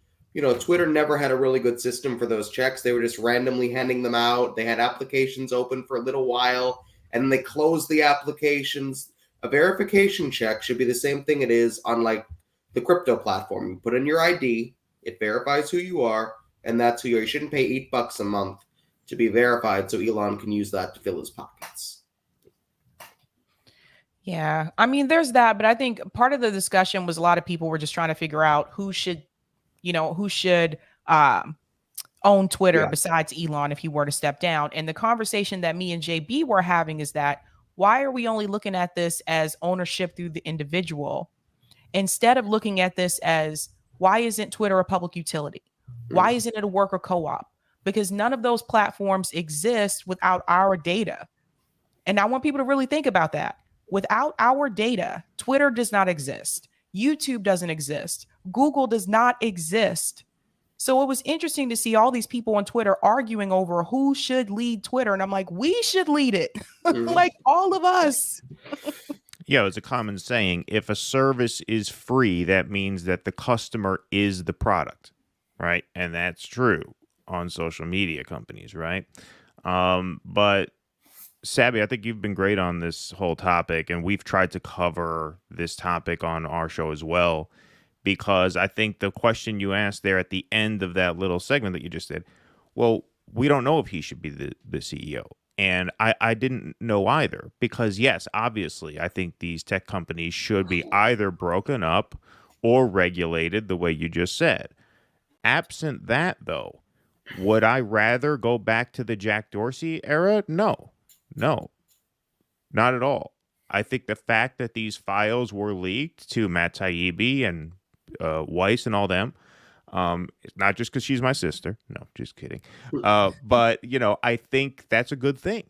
Twitter never had a really good system for those checks. They were just randomly handing them out. They had applications open for a little while, and they closed the applications. A verification check should be the same thing it is on the crypto platform. You put in your ID, it verifies who you are, and that's who you are. You shouldn't pay $8 a month to be verified so Elon can use that to fill his pockets. Yeah, I mean, there's that, but I think part of the discussion was a lot of people were just trying to figure out who should own Twitter besides Elon if he were to step down. And the conversation that me and JB were having is that why are we only looking at this as ownership through the individual instead of looking at this as why isn't Twitter a public utility? Why isn't it a worker co-op? Because none of those platforms exist without our data. And I want people to really think about that. Without our data, Twitter does not exist. YouTube doesn't exist. Google does not exist. So it was interesting to see all these people on Twitter arguing over who should lead Twitter. And I'm like, we should lead it. Like all of us. Yeah, it's a common saying. If a service is free, that means that the customer is the product, right? And that's true on social media companies, right? But Sabby, I think you've been great on this whole topic, and we've tried to cover this topic on our show as well, because I think the question you asked there at the end of that little segment that you just did, well, we don't know if he should be the CEO. And I didn't know either, because yes, obviously, I think these tech companies should be either broken up or regulated the way you just said. Absent that, though, would I rather go back to the Jack Dorsey era? No, not at all. I think the fact that these files were leaked to Matt Taibbi and Weiss and all them, it's not just because she's my sister. No, just kidding. But, you know, I think that's a good thing.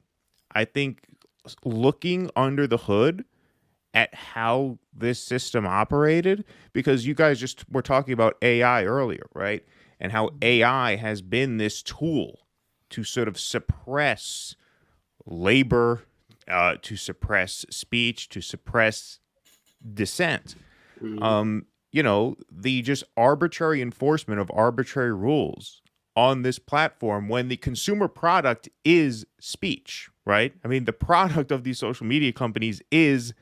I think looking under the hood at how this system operated, because you guys just were talking about AI earlier, right? And how AI has been this tool to sort of suppress labor, to suppress speech, to suppress dissent. You know, the just arbitrary enforcement of arbitrary rules on this platform when the consumer product is speech, right? I mean, the product of these social media companies is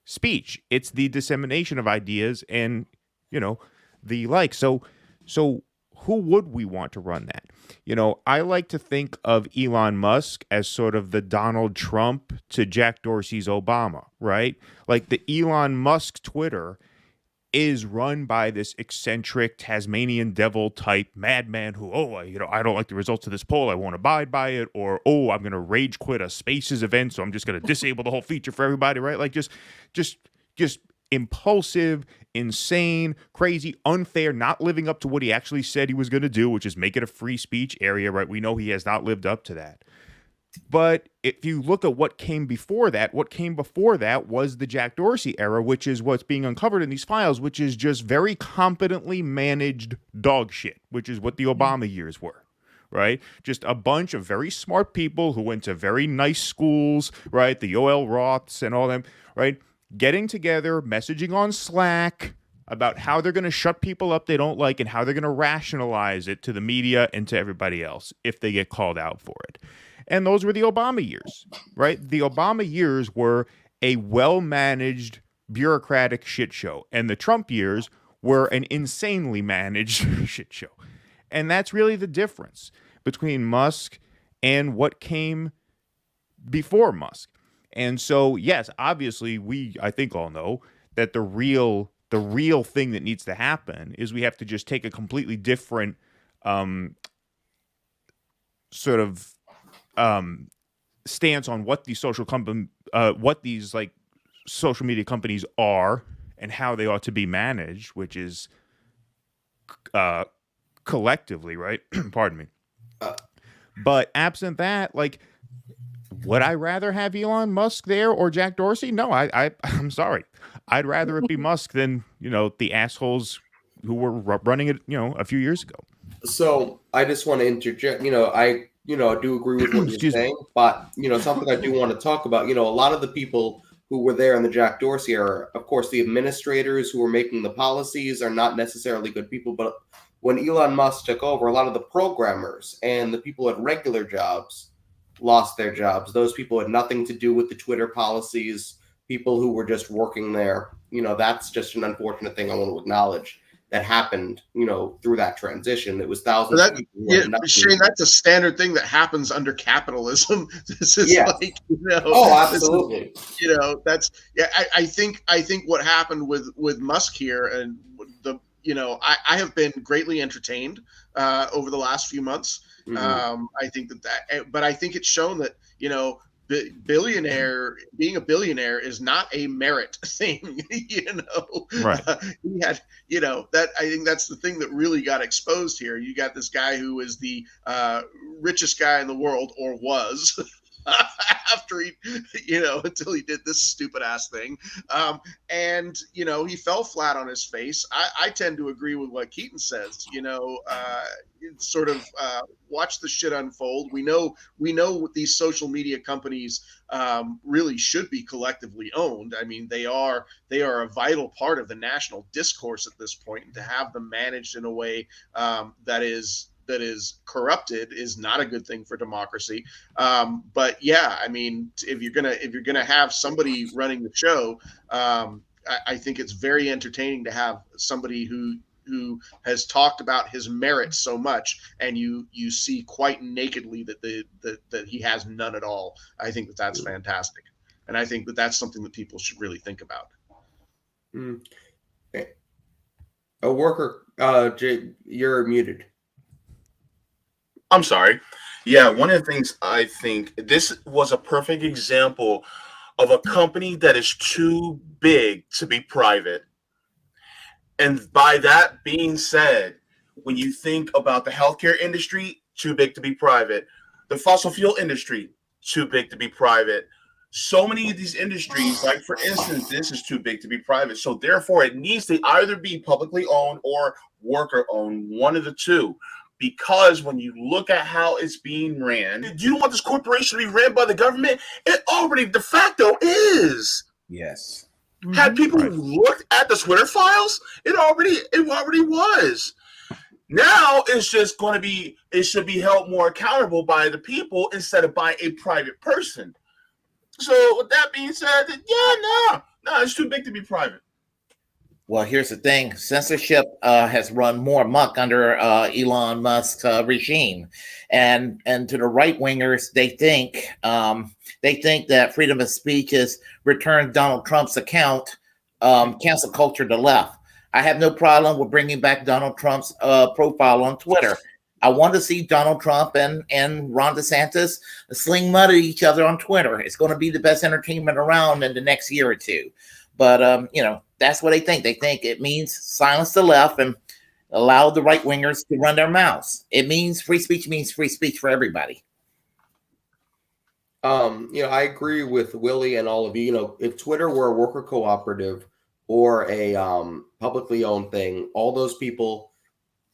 speech. It's the dissemination of ideas and, you know, the like. So who would we want to run that? You know, I like to think of Elon Musk as sort of the Donald Trump to Jack Dorsey's Obama, right? Like the Elon Musk Twitter is run by this eccentric Tasmanian devil type madman who, I don't like the results of this poll, I won't abide by it, or, I'm going to rage quit a Spaces event, so I'm just going to disable the whole feature for everybody, right? Like just impulsive, insane, crazy, unfair, not living up to what he actually said he was going to do, which is make it a free speech area, right? We know he has not lived up to that. But if you look at what came before that was the Jack Dorsey era, which is what's being uncovered in these files, which is just very competently managed dog shit, which is what the Obama years were, right? Just a bunch of very smart people who went to very nice schools, right? The Yoel Roths and all them, right? Getting together, messaging on Slack about how they're going to shut people up they don't like and how they're going to rationalize it to the media and to everybody else if they get called out for it. And those were the Obama years, right? The Obama years were a well-managed bureaucratic shit show. And the Trump years were an insanely managed shit show. And that's really the difference between Musk and what came before Musk. And so, yes, obviously, I think all know that the real thing that needs to happen is we have to just take a completely different sort of stance on what these social media companies are and how they ought to be managed, which is collectively, right? Pardon me. But absent that, like, would I rather have Elon Musk there or Jack Dorsey? No, I'm sorry. I'd rather it be Musk than, the assholes who were running it, a few years ago. So I just want to interject, I do agree with what you're saying, but, something I do want to talk about, a lot of the people who were there in the Jack Dorsey era, of course, the administrators who were making the policies are not necessarily good people, but when Elon Musk took over, a lot of the programmers and the people at regular jobs lost their jobs. Those people had nothing to do with the Twitter policies, people who were just working there. That's just an unfortunate thing I want to acknowledge that happened, through that transition. It was thousands of people. Shane, that's a standard thing that happens under capitalism. This is like, absolutely. I think what happened with Musk here and I have been greatly entertained over the last few months. Mhm. I think but I think it's shown that, being a billionaire is not a merit thing. Right. He had, that I think that's the thing that really got exposed here. You got this guy who is the richest guy in the world, or was. After he, until he did this stupid ass thing. And, he fell flat on his face. I tend to agree with what Keaton says, sort of watch the shit unfold. We know these social media companies really should be collectively owned. I mean, they are a vital part of the national discourse at this point, and to have them managed in a way that is corrupted is not a good thing for democracy. But yeah, I mean, if you're gonna have somebody running the show, I think it's very entertaining to have somebody who has talked about his merits so much, and you see quite nakedly that he has none at all. I think that's fantastic, and I think that's something that people should really think about. A worker, Jay, you're muted. I'm sorry. Yeah, one of the things I think this was a perfect example of a company that is too big to be private. And by that being said, when you think about the healthcare industry, too big to be private. The fossil fuel industry, too big to be private. So many of these industries, like for instance, this is too big to be private. So therefore, it needs to either be publicly owned or worker owned, one of the two. Because when you look at how it's being ran, you don't want this corporation to be ran by the government. It already de facto is. Yes. Had people looked at the Twitter files, it already was. Now it's just going to be, it should be held more accountable by the people instead of by a private person. So with that being said, no, it's too big to be private. Well, here's the thing: censorship has run more amok under Elon Musk's regime, and to the right wingers, they think that freedom of speech is return Donald Trump's account, cancel culture to left. I have no problem with bringing back Donald Trump's profile on Twitter. I want to see Donald Trump and Ron DeSantis sling mud at each other on Twitter. It's going to be the best entertainment around in the next year or two. But, that's what they think. They think it means silence the left and allow the right wingers to run their mouths. It means free speech for everybody. I agree with Willie and all of you. If Twitter were a worker cooperative or a publicly owned thing, all those people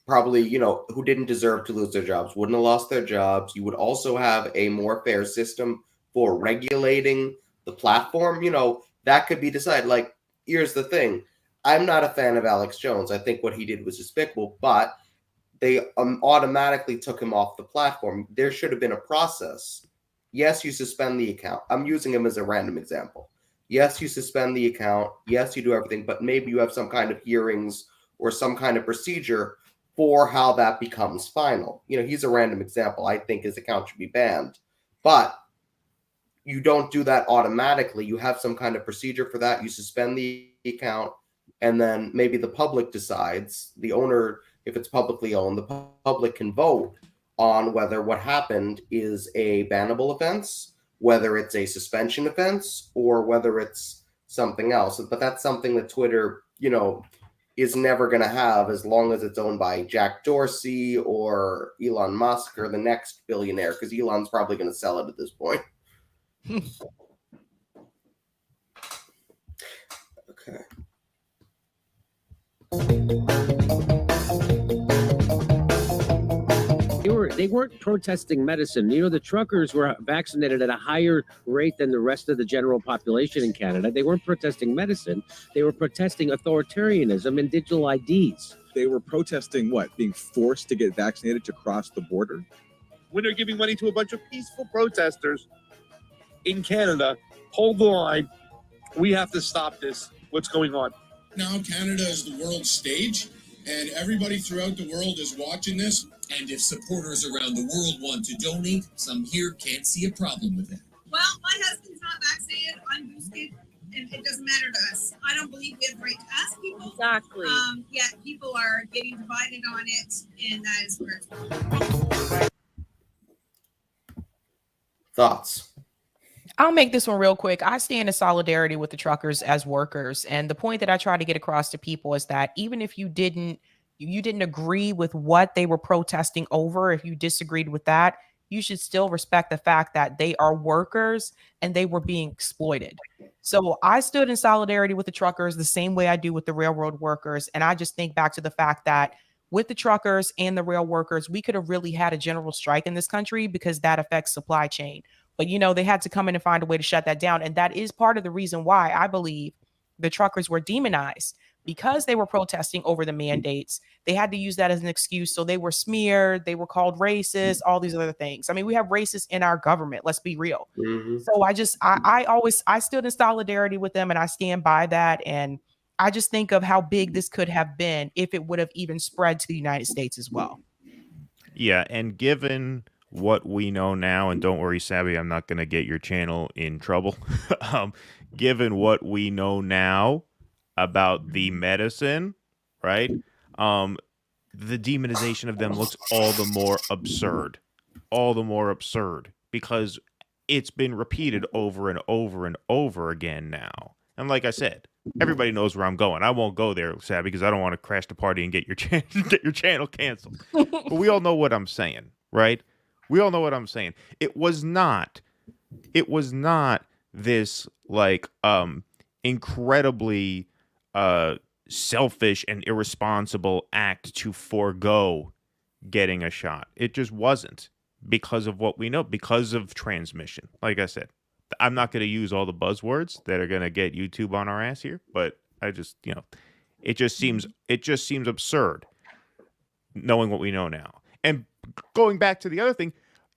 probably, who didn't deserve to lose their jobs wouldn't have lost their jobs. You would also have a more fair system for regulating the platform. That could be decided. Like, here's the thing. I'm not a fan of Alex Jones. I think what he did was despicable, but they automatically took him off the platform. There should have been a process. Yes, you suspend the account. I'm using him as a random example. Yes, you suspend the account. Yes, you do everything, but maybe you have some kind of hearings or some kind of procedure for how that becomes final. He's a random example. I think his account should be banned, but you don't do that automatically. You have some kind of procedure for that. You suspend the account, and then maybe the public decides, the owner, if it's publicly owned, the public can vote on whether what happened is a bannable offense, whether it's a suspension offense, or whether it's something else. But that's something that Twitter, is never going to have as long as it's owned by Jack Dorsey or Elon Musk or the next billionaire, because Elon's probably going to sell it at this point. Okay. They weren't protesting medicine. The truckers were vaccinated at a higher rate than the rest of the general population in Canada. They weren't protesting medicine. They were protesting authoritarianism and digital IDs. They were protesting what? Being forced to get vaccinated to cross the border? When they're giving money to a bunch of peaceful protesters in Canada, hold the line. We have to stop this. What's going on? Now Canada is the world stage, and everybody throughout the world is watching this. And if supporters around the world want to donate, some here can't see a problem with that. Well, my husband's not vaccinated. I'm boosted, and it doesn't matter to us. I don't believe we have the right to ask people. Exactly. Yet people are getting divided on it, and that is where it's wrong. Thoughts? I'll make this one real quick. I stand in solidarity with the truckers as workers. And the point that I try to get across to people is that even if you didn't agree with what they were protesting over, if you disagreed with that, you should still respect the fact that they are workers and they were being exploited. So I stood in solidarity with the truckers the same way I do with the railroad workers. And I just think back to the fact that with the truckers and the rail workers, we could have really had a general strike in this country because that affects supply chain. But, they had to come in and find a way to shut that down. And that is part of the reason why I believe the truckers were demonized, because they were protesting over the mandates. They had to use that as an excuse. So they were smeared. They were called racist, all these other things. I mean, we have racists in our government. Let's be real. Mm-hmm. So I stood in solidarity with them, and I stand by that. And I just think of how big this could have been if it would have even spread to the United States as well. Yeah. And given what we know now, and don't worry, Sabby, I'm not going to get your channel in trouble. Given what we know now about the medicine, right? The demonization of them looks all the more absurd because it's been repeated over and over and over again now. And like I said, everybody knows where I'm going. I won't go there, Sabby, because I don't want to crash the party and get your channel canceled. But we all know what I'm saying, right? We all know what I'm saying. It was not this like incredibly selfish and irresponsible act to forego getting a shot. It just wasn't, because of what we know, because of transmission. Like I said, I'm not going to use all the buzzwords that are going to get YouTube on our ass here, but I just, it just seems absurd knowing what we know now. And going back to the other thing,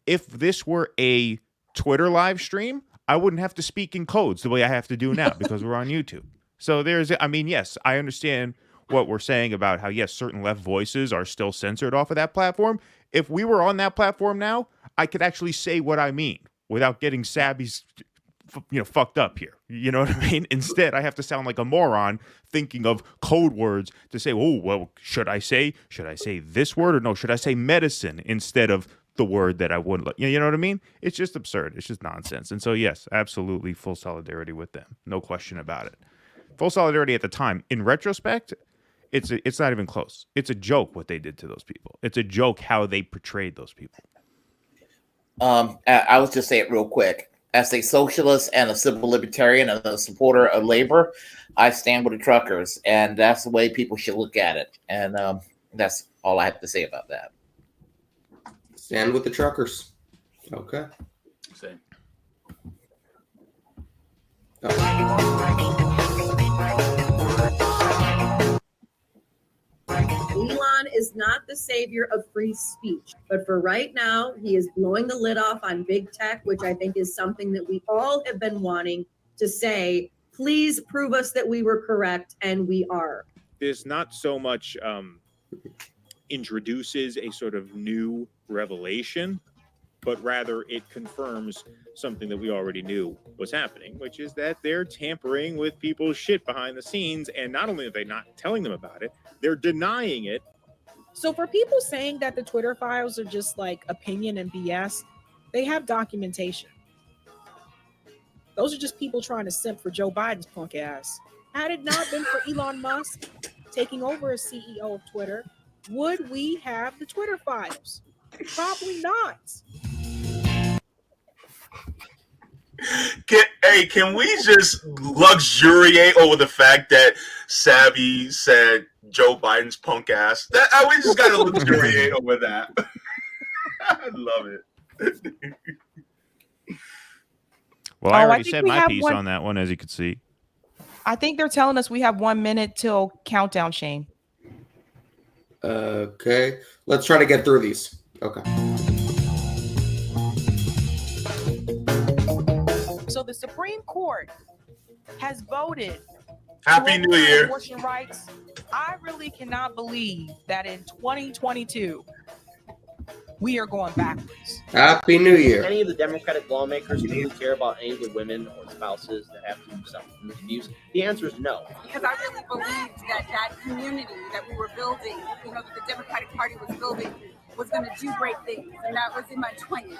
if this were a Twitter live stream, I wouldn't have to speak in codes the way I have to do now because we're on YouTube. So yes, I understand what we're saying about how, yes, certain left voices are still censored off of that platform. If we were on that platform now, I could actually say what I mean without getting Sabby's, fucked up here. You know what I mean? Instead, I have to sound like a moron thinking of code words to say, oh, well, should I say this word, or no, should I say medicine instead of the word that I wouldn't let? You know what I mean? It's just absurd. It's just nonsense. And so, yes, absolutely full solidarity with them. No question about it. Full solidarity at the time. In retrospect, it's not even close. It's a joke what they did to those people. It's a joke how they portrayed those people. I was just say it real quick. As a socialist and a civil libertarian and a supporter of labor, I stand with the truckers, and that's the way people should look at it. And that's all I have to say about that. Stand with the truckers. Okay. Same. Elon is not the savior of free speech, but for right now, he is blowing the lid off on big tech, which I think is something that we all have been wanting to say. Please prove us that we were correct, and we are. This not so much introduces a sort of new revelation, but rather it confirms something that we already knew was happening, which is that they're tampering with people's shit behind the scenes. And not only are they not telling them about it, they're denying it. So for people saying that the Twitter files are just like opinion and BS, they have documentation. Those are just people trying to simp for Joe Biden's punk ass. Had it not been for Elon Musk taking over as CEO of Twitter, would we have the Twitter files? Probably not. Can we just luxuriate over the fact that Sabby said Joe Biden's punk ass? We just gotta luxuriate over that. I love it. Well, I already said my piece on that one, as you could see. I think they're telling us we have 1 minute till countdown, Shane. Okay. Let's try to get through these. Okay. So the Supreme Court has voted. Happy New Year. Abortion rights. I really cannot believe that in 2022, we are going backwards. Happy New Year. Any of the Democratic lawmakers really care about any of the women or spouses that have to suffer from this abuse? The answer is no. Because I really believed that community that we were building, that the Democratic Party was building, was going to do great things, and that was in my 20s.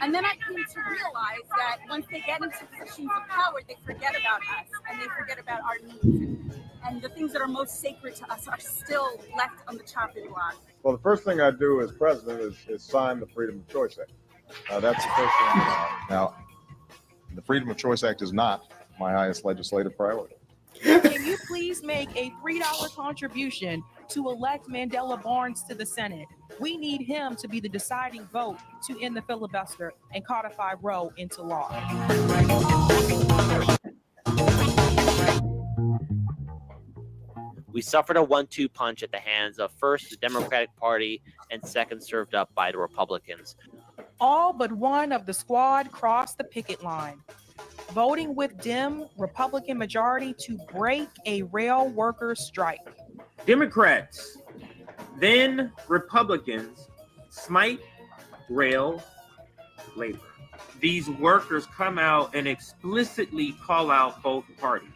And then I came to realize that once they get into positions of power, they forget about us, and they forget about our needs. And the things that are most sacred to us are still left on the chopping block. Well, the first thing I do as president is sign the Freedom of Choice Act. That's the first thing. Now, the Freedom of Choice Act is not my highest legislative priority. Can you please make a $3 contribution to elect Mandela Barnes to the Senate? We need him to be the deciding vote to end the filibuster and codify Roe into law. We suffered a 1-2 punch at the hands of first the Democratic Party and second served up by the Republicans. All but one of the squad crossed the picket line, voting with Dem Republican majority to break a rail workers' strike. Democrats, then Republicans, smite rail labor. These workers come out and explicitly call out both parties.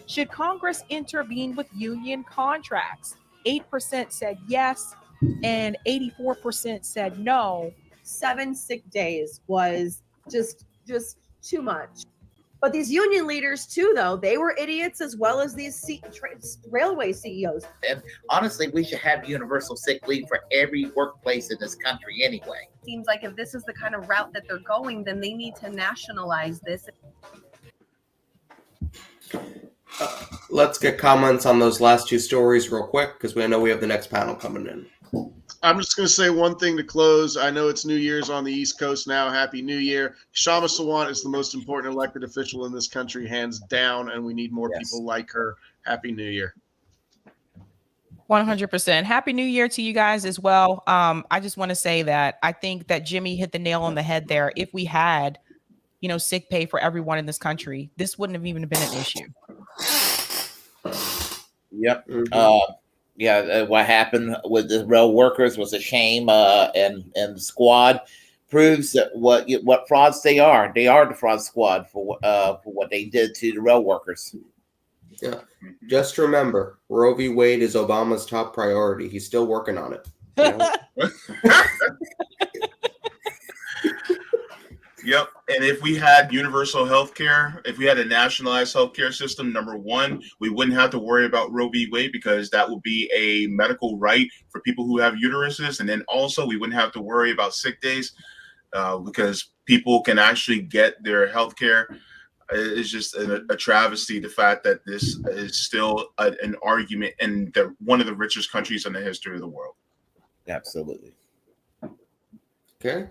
Should Congress intervene with union contracts? 8% said yes, and 84% said no. 7 sick days was just too much. But these union leaders too, though, they were idiots as well as these railway CEOs. And honestly, we should have universal sick leave for every workplace in this country anyway. Seems like if this is the kind of route that they're going, then they need to nationalize this. Let's get comments on those last two stories real quick, because we know we have the next panel coming in. I'm just going to say one thing to close. I know it's New Year's on the East Coast now. Happy New Year. Kshama Sawant is the most important elected official in this country, hands down, and we need more people like her. Happy New Year. 100%. Happy New Year to you guys as well. I just want to say that I think that Jimmy hit the nail on the head there. If we had, sick pay for everyone in this country, this wouldn't have even been an issue. Yep. What happened with the rail workers was a shame, and the squad proves that what frauds they are. They are the fraud squad for what they did to the rail workers. Yeah. Just remember, Roe v. Wade is Obama's top priority. He's still working on it. Yep. And if we had universal health care, if we had a nationalized healthcare system, number one, we wouldn't have to worry about Roe v. Wade, because that would be a medical right for people who have uteruses. And then also we wouldn't have to worry about sick days because people can actually get their health care. It's just a travesty, the fact that this is still an argument in one of the richest countries in the history of the world. Absolutely. Okay.